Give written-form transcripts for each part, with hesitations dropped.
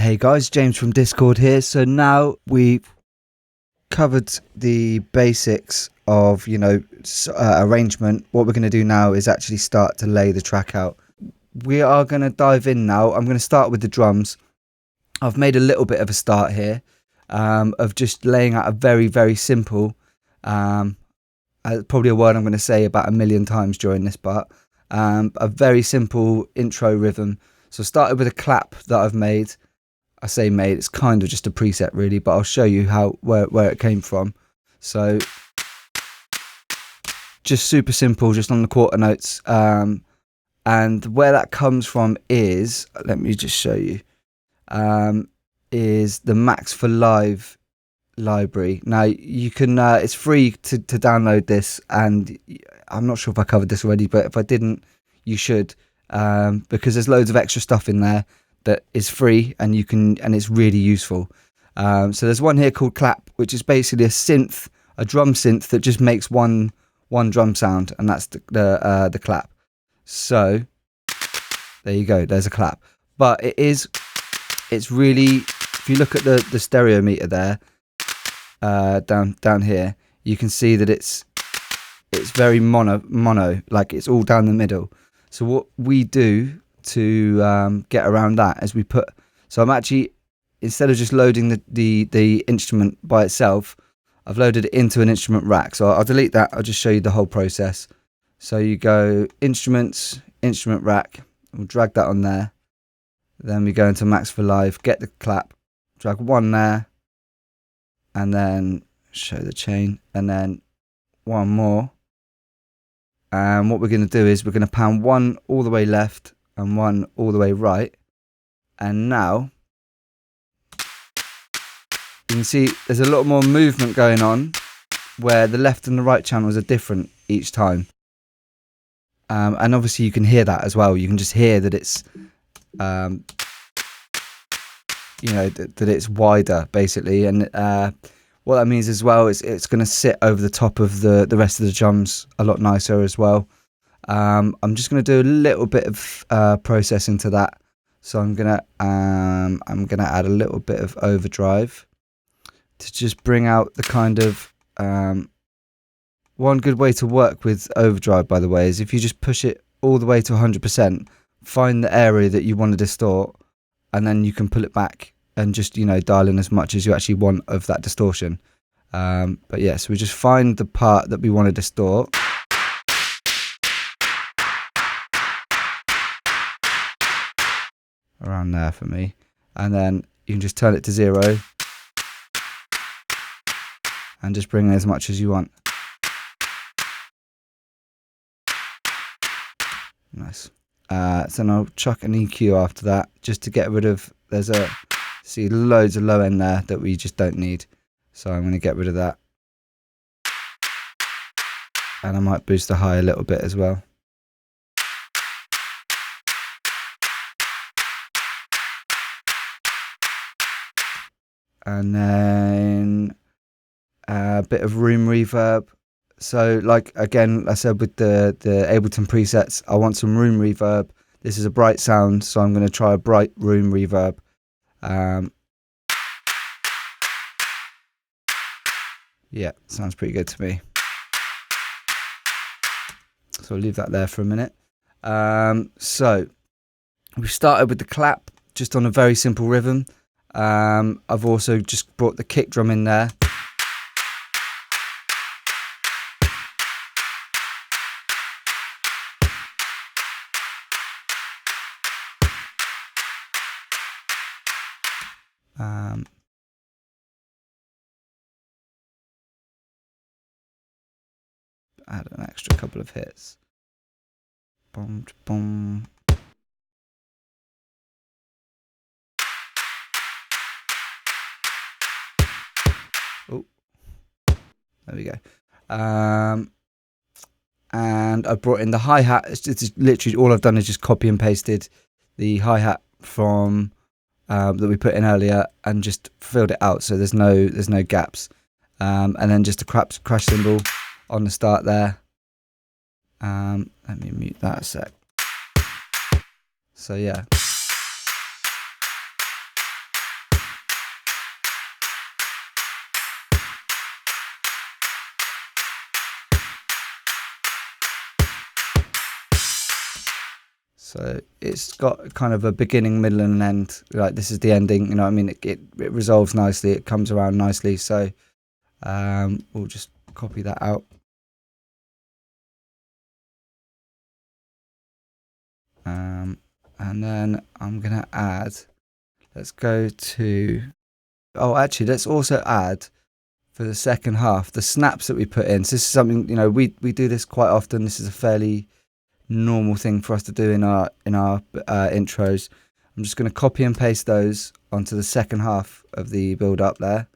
Hey guys, James from Diskord here. So now we've covered the basics of, arrangement. What we're going to do now is actually start to lay the track out. We are going to dive in now. I'm going to start with the drums. I've made a little bit of a start here of just laying out a very, very simple, probably a word I'm going to say about 1,000,000 times during this part, a very simple intro rhythm. So I started with a clap that I've made. I say made, it's kind of just a preset really, but I'll show you where it came from. So just super simple, just on the quarter notes. And where that comes from is, let me just show you, is the Max for Live library. Now you can, it's free to download this, and I'm not sure if I covered this already, but if I didn't, you should, because there's loads of extra stuff in there that is free, and it's really useful. So there's one here called Clap, which is basically a drum synth that just makes one drum sound, and that's the clap. So there you go, there's a clap. But it's really, if you look at the stereo meter there, down here, you can see that it's very mono, like it's all down the middle. So what we do to get around that as we put, so I'm actually, instead of just loading the instrument by itself, I've loaded it into an instrument rack. So I'll delete that, I'll just show you the whole process. So you go instruments, instrument rack, we'll drag that on there, then we go into Max for Live, get the clap, drag one there, and then show the chain, and then one more. And what we're going to do is we're going to pound one all the way left and one all the way right. And now you can see there's a lot more movement going on, where the left and the right channels are different each time. And obviously you can hear that as well. You can just hear that it's, that it's wider basically. And what that means as well is it's going to sit over the top of the rest of the drums a lot nicer as well. I'm just going to do a little bit of processing to that. So I'm gonna add a little bit of overdrive to just bring out the kind of, one good way to work with overdrive, by the way, is if you just push it all the way to 100%, find the area that you want to distort, and then you can pull it back and just, dial in as much as you actually want of that distortion. But yeah, so we just find the part that we want to distort. Around there for me. And then you can just turn it to 0 and just bring in as much as you want. Nice. So then I'll chuck an EQ after that, just to get rid of, see loads of low end there that we just don't need. So I'm going to get rid of that. And I might boost the high a little bit as well. And then a bit of room reverb. So like, again, I said with the Ableton presets, I want some room reverb. This is a bright sound, so I'm going to try a bright room reverb. Yeah, sounds pretty good to me. So I'll leave that there for a minute. So we started with the clap, just on a very simple rhythm. I've also just brought the kick drum in there. Add an extra couple of hits. Boom, boom. Oh, there we go. And I brought in the hi-hat. It's literally all I've done is just copy and pasted the hi-hat from that we put in earlier and just filled it out, so there's no gaps. And then just a crash cymbal on the start there. Let me mute that a sec. So yeah. So it's got kind of a beginning, middle, and an end. Like this is the ending. You know what I mean? It resolves nicely. It comes around nicely. So we'll just copy that out. And then I'm gonna add. Let's go to. Oh, actually, let's also add for the second half the snaps that we put in. So this is something, you know, we do this quite often. This is a fairly normal thing for us to do in our intros. I'm just going to copy and paste those onto the second half of the build up there.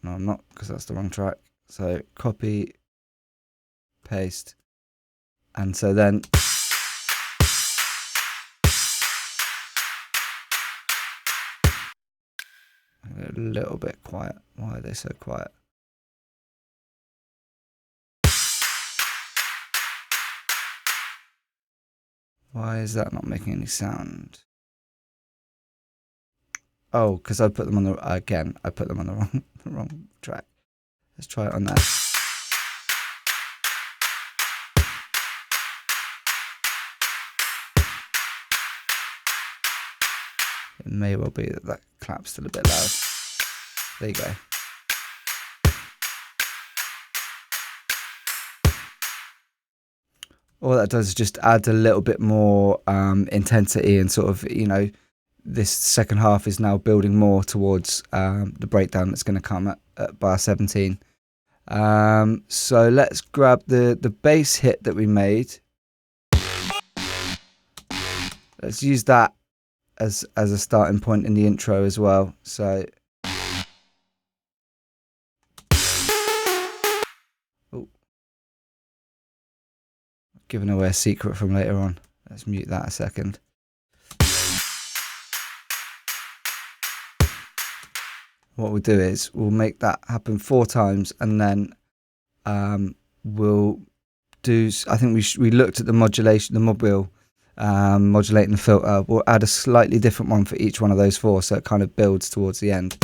No, I'm not, because that's the wrong track. So copy, paste, and so then a little bit quiet. Why are they so quiet? Why is that not making any sound? Oh, because I put them on the again. I put them on the wrong track. Let's try it on that. It may well be that clap's still a bit loud. There you go. All that does is just add a little bit more intensity, and sort of, you know, this second half is now building more towards the breakdown that's going to come at bar 17. So let's grab the bass hit that we made. Let's use that as a starting point in the intro as well. So giving away a secret from later on. Let's mute that a second. What we'll do is we'll make that happen 4 times, and then we'll do. I think we looked at the modulation, the mod wheel, modulating the filter. We'll add a slightly different one for each one of those 4, so it kind of builds towards the end.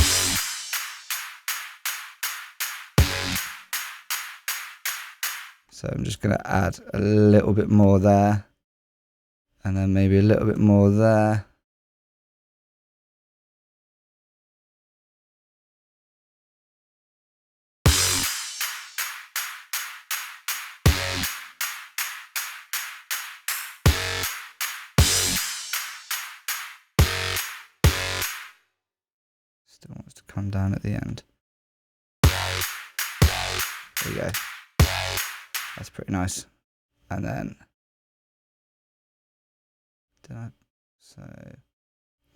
So I'm just going to add a little bit more there, and then maybe a little bit more there. Still wants to come down at the end. There you go. That's pretty nice. And then, so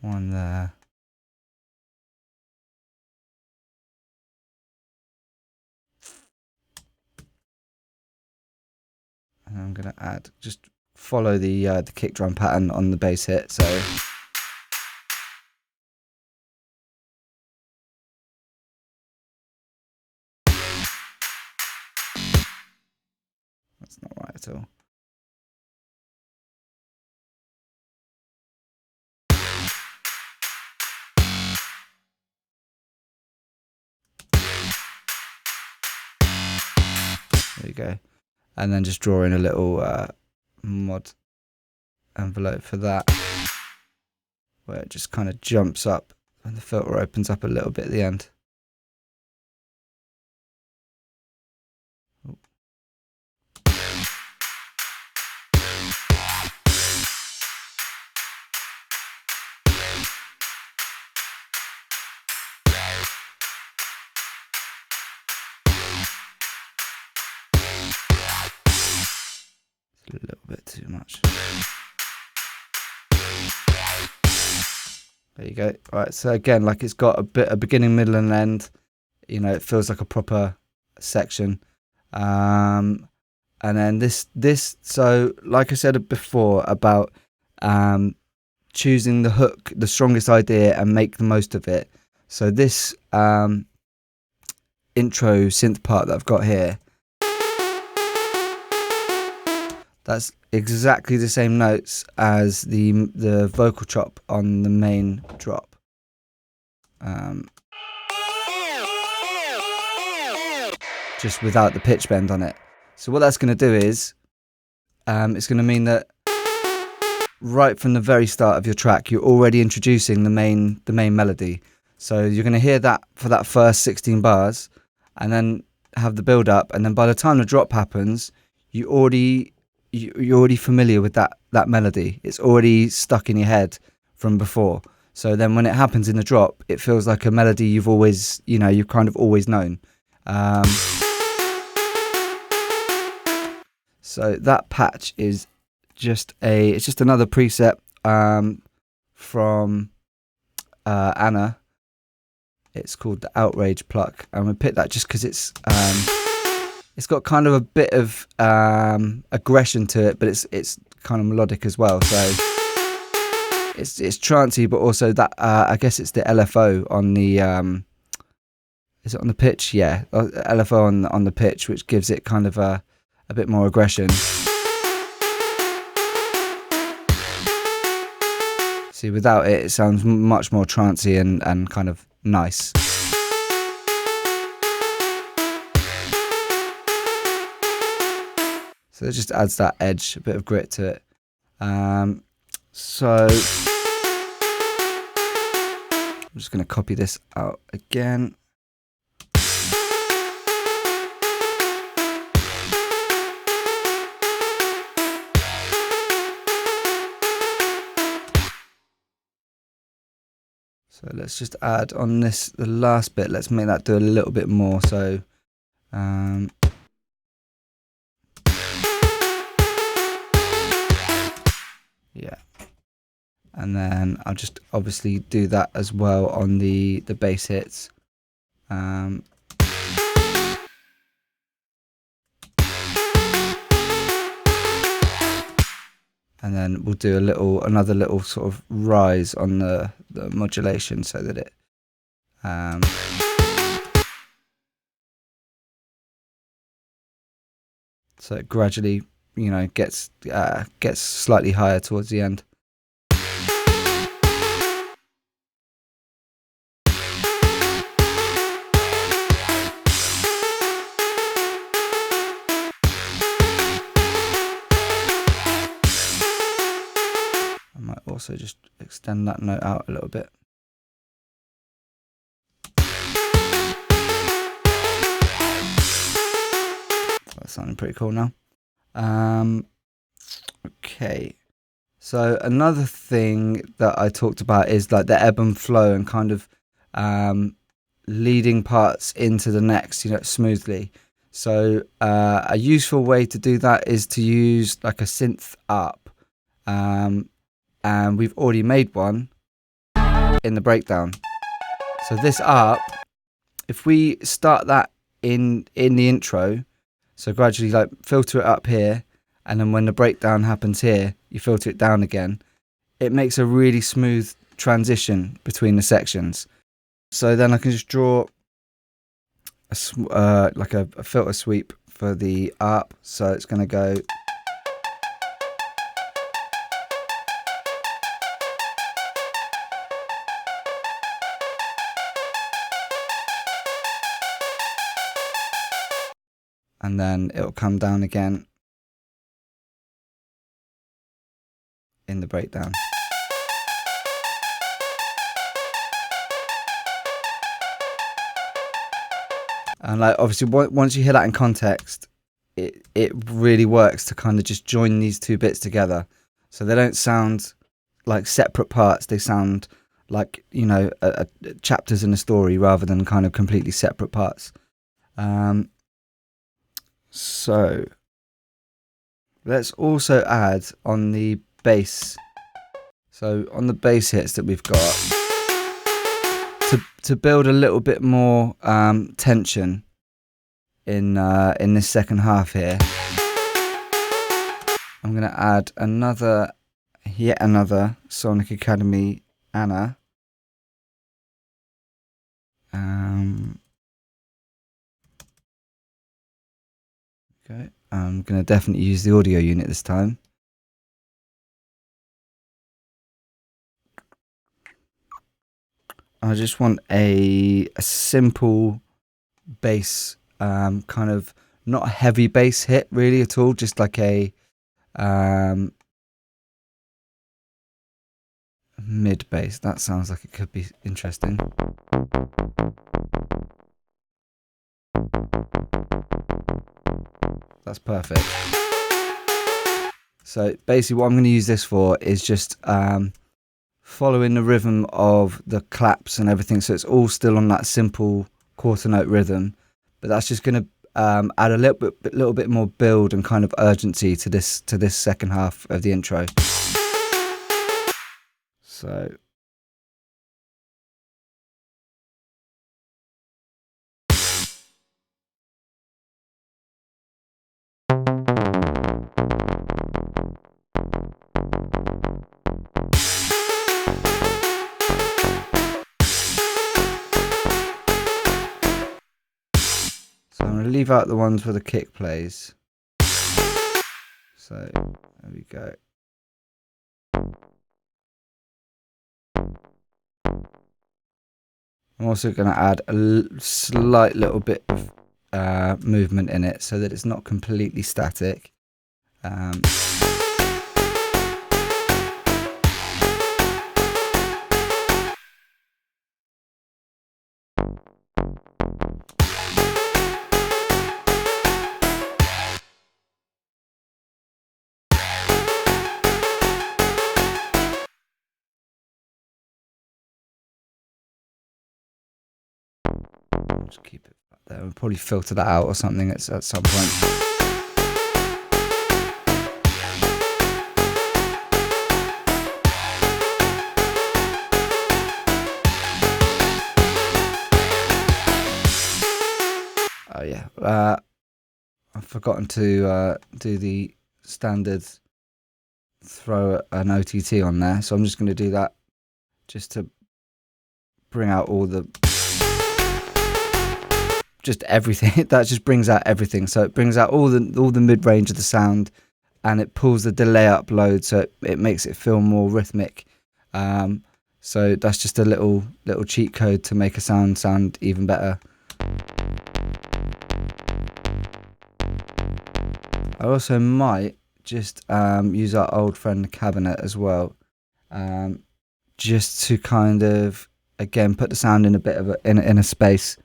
one there. And I'm going to add, just follow the kick drum pattern on the bass hit. So that's not right at all. There you go. And then just draw in a little mod envelope for that, where it just kind of jumps up and the filter opens up a little bit at the end. A little bit too much. There you go. Right, so again, like it's got a beginning, middle, and end. You know, it feels like a proper section. And then this. So, like I said before about choosing the hook, the strongest idea, and make the most of it. So this intro synth part that I've got here, that's exactly the same notes as the vocal chop on the main drop. Just without the pitch bend on it. So what that's going to do is, it's going to mean that right from the very start of your track, you're already introducing the main melody. So you're going to hear that for that first 16 bars, and then have the build up, and then by the time the drop happens, you're already familiar with that melody. It's already stuck in your head from before. So then when it happens in the drop, it feels like a melody you've always, you've kind of always known. So that patch is just another preset from Anna. It's called the Outrage Pluck, and we picked that just because it's got kind of a bit of aggression to it, but it's kind of melodic as well. So it's trancey, but also that I guess it's the LFO on the is it on the pitch? Yeah, LFO on the pitch, which gives it kind of a bit more aggression. See, without it, it sounds much more trancey and kind of nice. So it just adds that edge, a bit of grit to it. So I'm just going to copy this out again. So let's just add on the last bit, let's make that do a little bit more. So yeah, and then I'll just obviously do that as well on the bass hits. And then we'll do another little sort of rise on the modulation, so that it so it gradually, gets slightly higher towards the end. I might also just extend that note out a little bit. That's sounding pretty cool now. Okay, so another thing that I talked about is like the ebb and flow and kind of leading parts into the next, smoothly. So a useful way to do that is to use like a synth up, and we've already made one in the breakdown. So this up, if we start that in the intro, so gradually like filter it up here, and then when the breakdown happens here, you filter it down again. It makes a really smooth transition between the sections. So then I can just draw like a filter sweep for the up. So it's going to go. And then it'll come down again in the breakdown. And like obviously once you hear that in context, it really works to kind of just join these two bits together. So they don't sound like separate parts, they sound like, chapters in a story rather than kind of completely separate parts. So let's also add on the bass. So on the bass hits that we've got, to build a little bit more tension in this second half here, I'm going to add yet another Sonic Academy Anna. Okay, I'm going to definitely use the audio unit this time. I just want a simple bass, kind of not a heavy bass hit really at all, just like a mid bass. That sounds like it could be interesting. That's perfect. So basically what I'm going to use this for is just following the rhythm of the claps and everything, so it's all still on that simple quarter note rhythm, but that's just going to add a little bit more build and kind of urgency to this second half of the intro. So I'm going to leave out the ones where the kick plays. So there we go. I'm also going to add a slight little bit of movement in it so that it's not completely static. Just keep it back there. We'll probably filter that out or something at some point. Oh yeah, I've forgotten to do the standard throw an OTT on there, so I'm just going to do that just to bring out all the everything. That just brings out everything. So it brings out all the mid range of the sound, and it pulls the delay up load, so it makes it feel more rhythmic. So that's just a little cheat code to make a sound even better. I also might just use our old friend the cabinet as well, just to kind of again put the sound in a bit of in a space.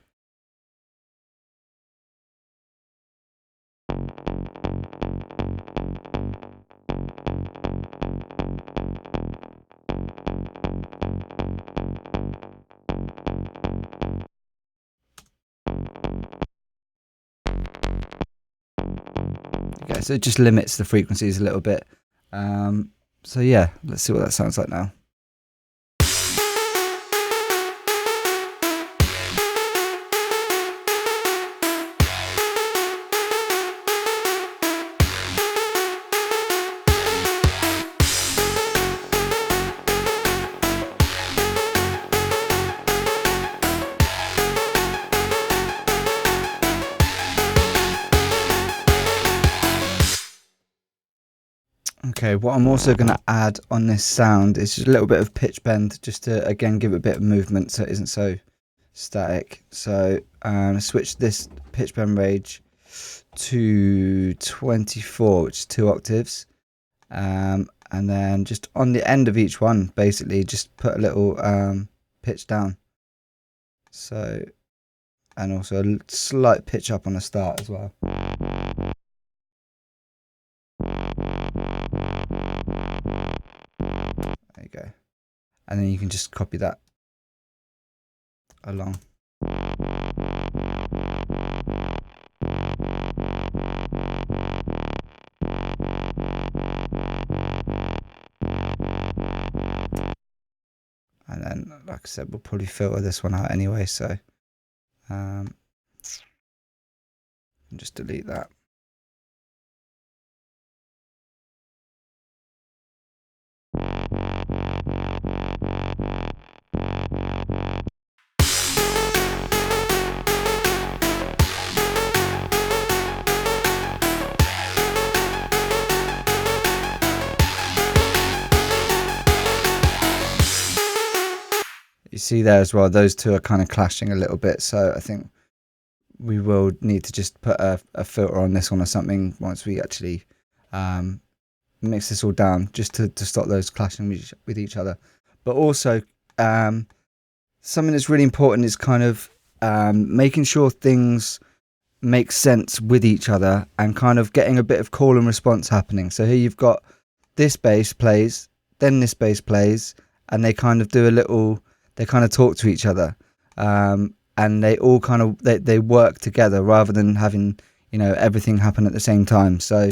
Okay, so it just limits the frequencies a little bit. So yeah, let's see what that sounds like now. Okay, what I'm also going to add on this sound is just a little bit of pitch bend, just to again give it a bit of movement so it isn't so static. So switch this pitch bend range to 24, which is 2 octaves, and then just on the end of each one, basically just put a little pitch down. So, and also a slight pitch up on the start as well. There you go. And then you can just copy that along. And then, like I said, we'll probably filter this one out anyway, so just delete that. You see there as well, those two are kind of clashing a little bit, so I think we will need to just put a filter on this one or something once we actually mix this all down, just to stop those clashing with each other. but also something that's really important is kind of making sure things make sense with each other and kind of getting a bit of call and response happening. So here you've got this bass plays, then this bass plays, and they kind of do they kind of talk to each other, and they all kind of they work together rather than having, you know, everything happen at the same time. So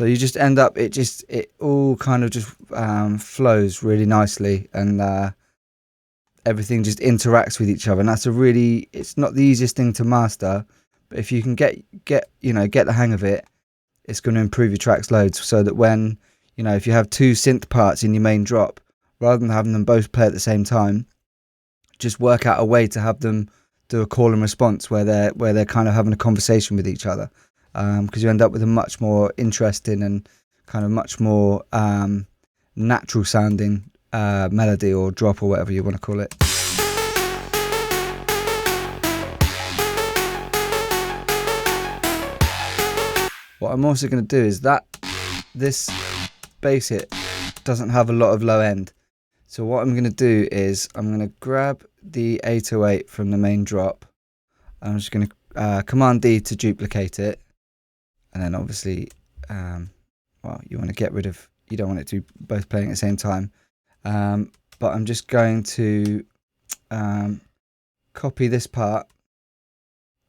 you just end up, it all kind of just flows really nicely, and everything just interacts with each other. And it's not the easiest thing to master, but if you can get the hang of it, it's going to improve your tracks loads. So that when, you know, if you have two synth parts in your main drop, rather than having them both play at the same time, just work out a way to have them do a call and response where they're kind of having a conversation with each other. Because you end up with a much more interesting and kind of much more natural sounding melody or drop or whatever you want to call it. What I'm also going to do is this bass hit doesn't have a lot of low end. So what I'm going to do is I'm going to grab the 808 from the main drop. I'm just going to Command D to duplicate it. And then obviously, well, you want to get rid of, you don't want it to be both playing at the same time. But I'm just going to copy this part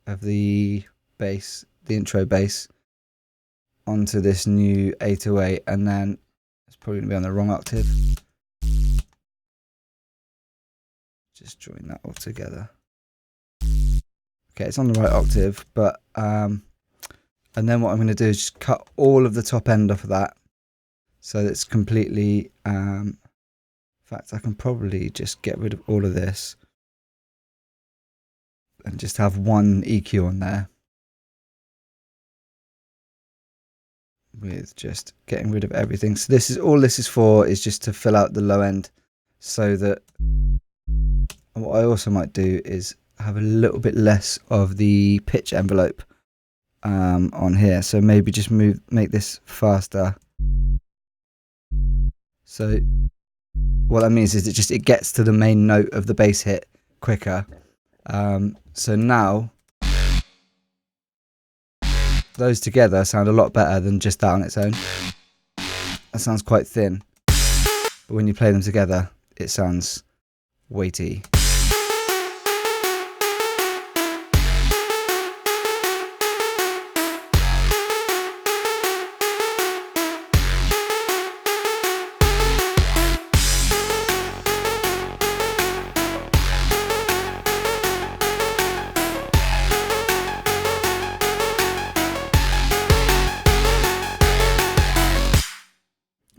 of the bass, the intro bass, onto this new 808, and then it's probably going to be on the wrong octave. Just join that all together. Okay, it's on the right octave, but and then what I'm going to do is just cut all of the top end off of that, so that it's completely, in fact I can probably just get rid of all of this and just have one EQ on there, with just getting rid of everything. So this is all this is for, is just to fill out the low end, so that, and what I also might do is have a little bit less of the pitch envelope on here, so maybe just make this faster. So what that means is it gets to the main note of the bass hit quicker. So now those together sound a lot better than just that on its own. That sounds quite thin, but when you play them together it sounds weighty.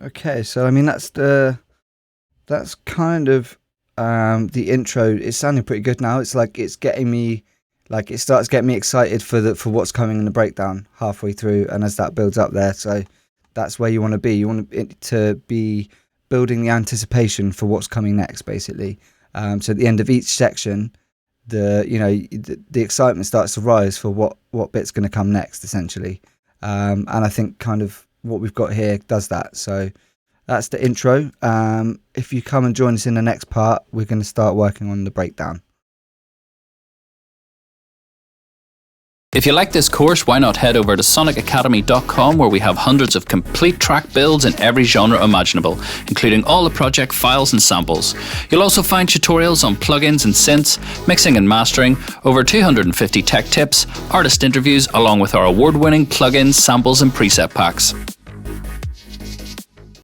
Okay, so I mean that's kind of the intro. It's sounding pretty good now. It's like it starts getting me excited for what's coming in the breakdown halfway through, and as that builds up there, so that's where you want to be. You want it to be building the anticipation for what's coming next, basically. So at the end of each section, the excitement starts to rise for what bit's going to come next, essentially. And I think kind of what we've got here does that. So that's the intro. If you come and join us in the next part, we're going to start working on the breakdown. If you like this course, why not head over to sonicacademy.com, where we have hundreds of complete track builds in every genre imaginable, including all the project files and samples. You'll also find tutorials on plugins and synths, mixing and mastering, over 250 tech tips, artist interviews, along with our award-winning plugins, samples and preset packs.